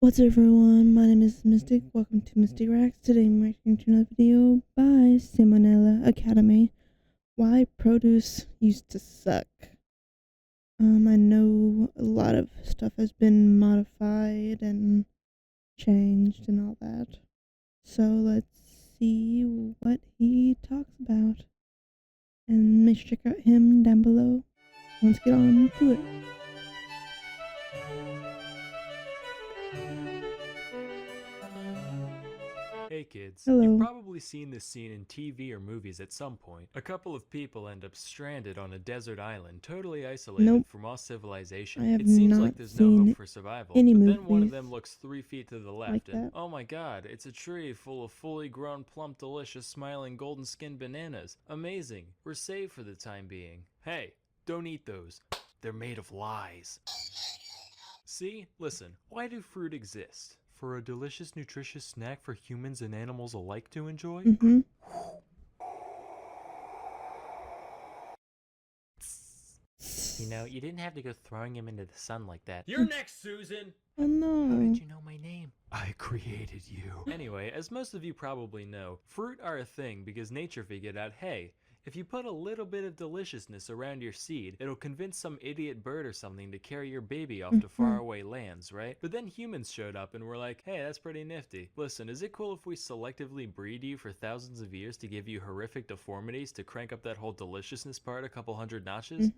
What's up everyone, my name is Mistic, welcome to Mistic Racks. Today I'm reacting to another video by Simonella Academy. Why produce used to suck. I know a lot of stuff has been modified and changed and all that. So let's see what he talks about. And make sure to check out him down below. Let's get on to it. Hey kids, Hello. you've probably seen this scene in TV or movies at some point. A couple of people end up stranded on a desert island, totally isolated from all civilization. I have It seems not like there's no seen hope for survival, any but then one of movies them looks 3 feet to the left like and, that. oh my god, it's a tree full of fully grown, plump, delicious, smiling, golden-skinned bananas. Amazing. We're saved for the time being. Hey, don't eat those. They're made of lies. See? Listen, why do fruit exist? For a delicious, nutritious snack for humans and animals alike to enjoy? You know, you didn't have to go throwing him into the sun like that. You're next, Susan! Oh no. How did you know my name? I created you. Anyway, as most of you probably know, fruit are a thing because nature figured out, hey, if you put a little bit of deliciousness around your seed, it'll convince some idiot bird or something to carry your baby off to faraway lands, right? But then humans showed up and were like, hey, that's pretty nifty. Listen, is it cool if we selectively breed you for thousands of years to give you horrific deformities to crank up that whole deliciousness part a couple hundred notches?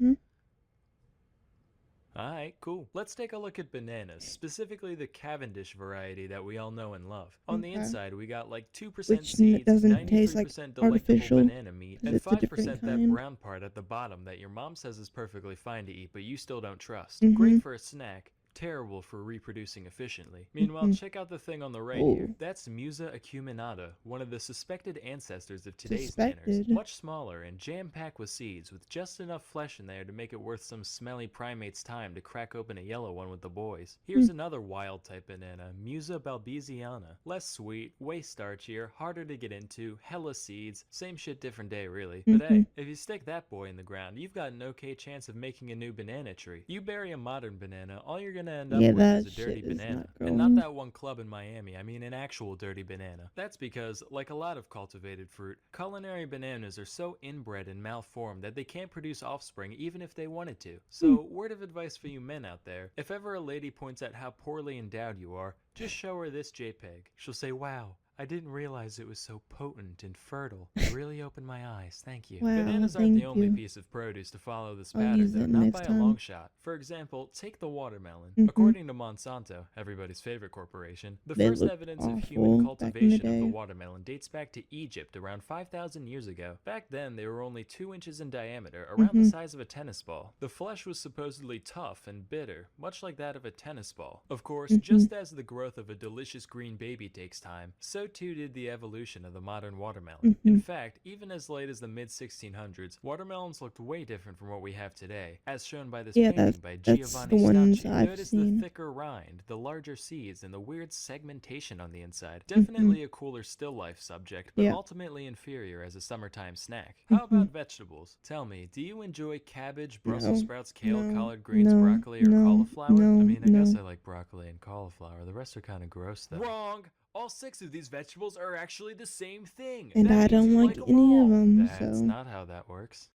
Alright, cool. Let's take a look at bananas, specifically the Cavendish variety that we all know and love. On the inside, we got like 2% Which seeds, doesn't taste 93% like delectable artificial, banana meat, and it's a 5% different that kind. brown part at the bottom that your mom says is perfectly fine to eat, but you still don't trust. Mm-hmm. Great for a snack. Terrible for reproducing efficiently. Meanwhile, check out the thing on the right here. That's Musa acuminata, one of the suspected ancestors of today's manners. Much smaller and jam-packed with seeds, with just enough flesh in there to make it worth some smelly primate's time to crack open a yellow one with the boys. Here's another wild type banana, Musa balbesiana. Less sweet, way starchier, harder to get into, hella seeds, same shit different day really. But hey, if you stick that boy in the ground, you've got an okay chance of making a new banana tree. You bury a modern banana, all you're gonna end up with is a dirty banana. And not that one club in Miami, I mean an actual dirty banana. That's because, like a lot of cultivated fruit, culinary bananas are so inbred and malformed that they can't produce offspring even if they wanted to. So, word of advice for you men out there, if ever a lady points out how poorly endowed you are, just show her this JPEG. She'll say, wow, I didn't realize it was so potent and fertile. It really opened my eyes, thank you. Wow, Bananas aren't the only piece of produce to follow this pattern though, not by a long shot. For example, take the watermelon. According to Monsanto, everybody's favorite corporation, the first evidence of human cultivation of the watermelon dates back to Egypt around 5,000 years ago. Back then, they were only 2 inches in diameter, around the size of a tennis ball. The flesh was supposedly tough and bitter, much like that of a tennis ball. Of course, just as the growth of a delicious green baby takes time, so too did the evolution of the modern watermelon. In fact, even as late as the mid-1600s, watermelons looked way different from what we have today, as shown by this painting by Giovanni Stacci. Notice the thicker rind, the larger seeds, and the weird segmentation on the inside. Definitely a cooler still life subject, but ultimately inferior as a summertime snack. How about vegetables? Tell me, do you enjoy cabbage, Brussels sprouts, kale, collard greens, broccoli, or cauliflower? I mean, I guess I like broccoli and cauliflower. The rest are kind of gross though. Wrong! All 6 of these vegetables are actually the same thing. And I don't like any of them, That's not how that works.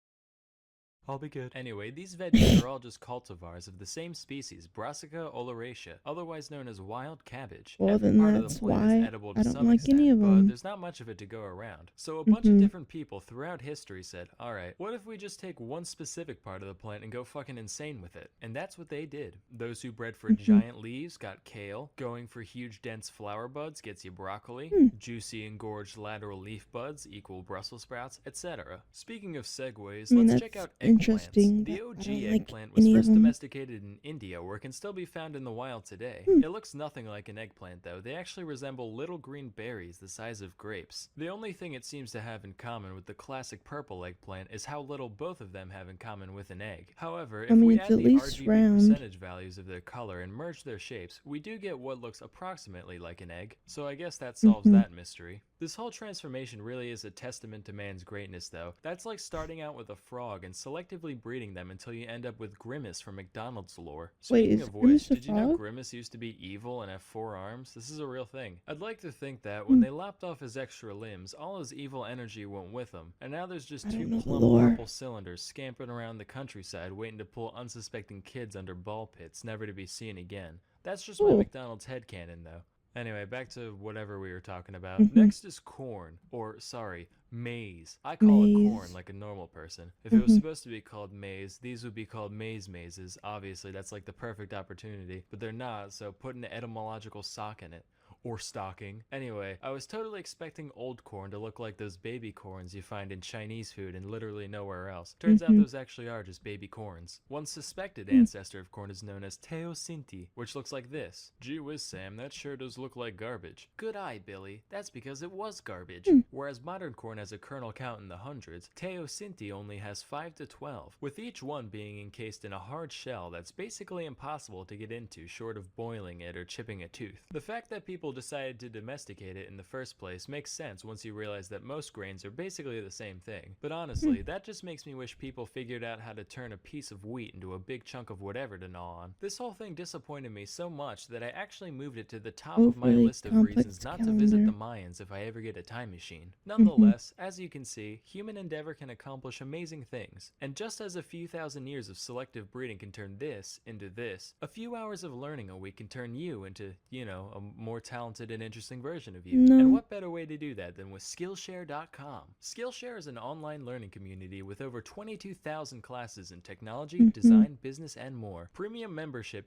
I'll be good. Anyway, these veggies are all just cultivars of the same species, Brassica oleracea, otherwise known as wild cabbage. Well, Every then part of the that's plant why is edible to I don't some like extent, any of but them. there's not much of it to go around. So a bunch of different people throughout history said, alright, what if we just take one specific part of the plant and go fucking insane with it? And that's what they did. Those who bred for giant leaves got kale, going for huge dense flower buds gets you broccoli, juicy engorged lateral leaf buds equal Brussels sprouts, etc. Speaking of segues, let's check out eggplants. The OG eggplant was first domesticated in India, where it can still be found in the wild today. It looks nothing like an eggplant though. They actually resemble little green berries the size of grapes. The only thing it seems to have in common with the classic purple eggplant is how little both of them have in common with an egg. However, if we add the RGB percentage values of their color and merge their shapes, we do get what looks approximately like an egg. So I guess that solves that mystery. This whole transformation really is a testament to man's greatness though. That's like starting out with a frog and selecting selectively breeding them until you end up with Grimace from McDonald's lore. Wait, Speaking is of Grimace which, a did you know frog? Grimace used to be evil and have 4 arms? This is a real thing. I'd like to think that when Hmm. they lopped off his extra limbs, all his evil energy went with him, and now there's just I 2 don't know the plump lore. purple cylinders scampering around the countryside waiting to pull unsuspecting kids under ball pits, never to be seen again. That's just my Cool. McDonald's headcanon, though. Anyway, back to whatever we were talking about. Mm-hmm. Next is corn, or sorry, maize. I call it corn Maize. like a normal person. If it Mm-hmm. was supposed to be called maize, these would be called mazes. Obviously, that's like the perfect opportunity, but they're not, so put an etymological sock in it. Or stocking. Anyway, I was totally expecting old corn to look like those baby corns you find in Chinese food and literally nowhere else. Turns out those actually are just baby corns. One suspected ancestor of corn is known as Teosinte, which looks like this. Gee whiz, Sam, that sure does look like garbage. Good eye, Billy. That's because it was garbage. Whereas modern corn has a kernel count in the hundreds, Teosinte only has 5 to 12, with each one being encased in a hard shell that's basically impossible to get into short of boiling it or chipping a tooth. The fact that people decided to domesticate it in the first place makes sense once you realize that most grains are basically the same thing. But honestly, that just makes me wish people figured out how to turn a piece of wheat into a big chunk of whatever to gnaw on. This whole thing disappointed me so much that I actually moved it to the top of my list of reasons not to visit the Mayans if I ever get a time machine. Nonetheless, as you can see, human endeavor can accomplish amazing things. And just as a few thousand years of selective breeding can turn this into this, a few hours of learning a week can turn you into, you know, a more talented and interesting version of you. No. And what better way to do that than with Skillshare.com? Skillshare is an online learning community with over 22,000 classes in technology, design, business, and more. Premium membership.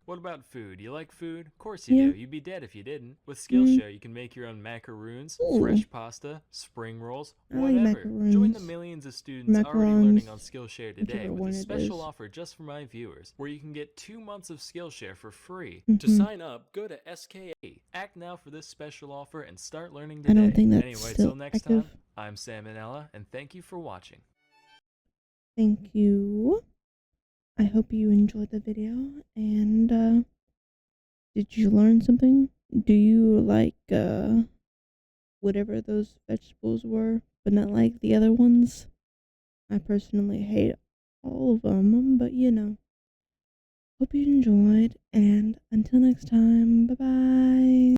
What about food? You like food? Of course you do. You'd be dead if you didn't. With Skillshare, you can make your own macaroons, fresh pasta, spring rolls, whatever. Join the millions of students already learning on Skillshare today with a special offer just for my viewers, where you can get 2 months of Skillshare for free. To sign up, go to SKA. Act now for this special offer and start learning today. I don't think that's anyway, still till next active. time, I'm Sam and Ella, and thank you for watching. Thank you. I hope you enjoyed the video, and did you learn something? Do you like whatever those vegetables were, but not like the other ones? I personally hate all of them, but you know. Hope you enjoyed, and until next time, bye bye.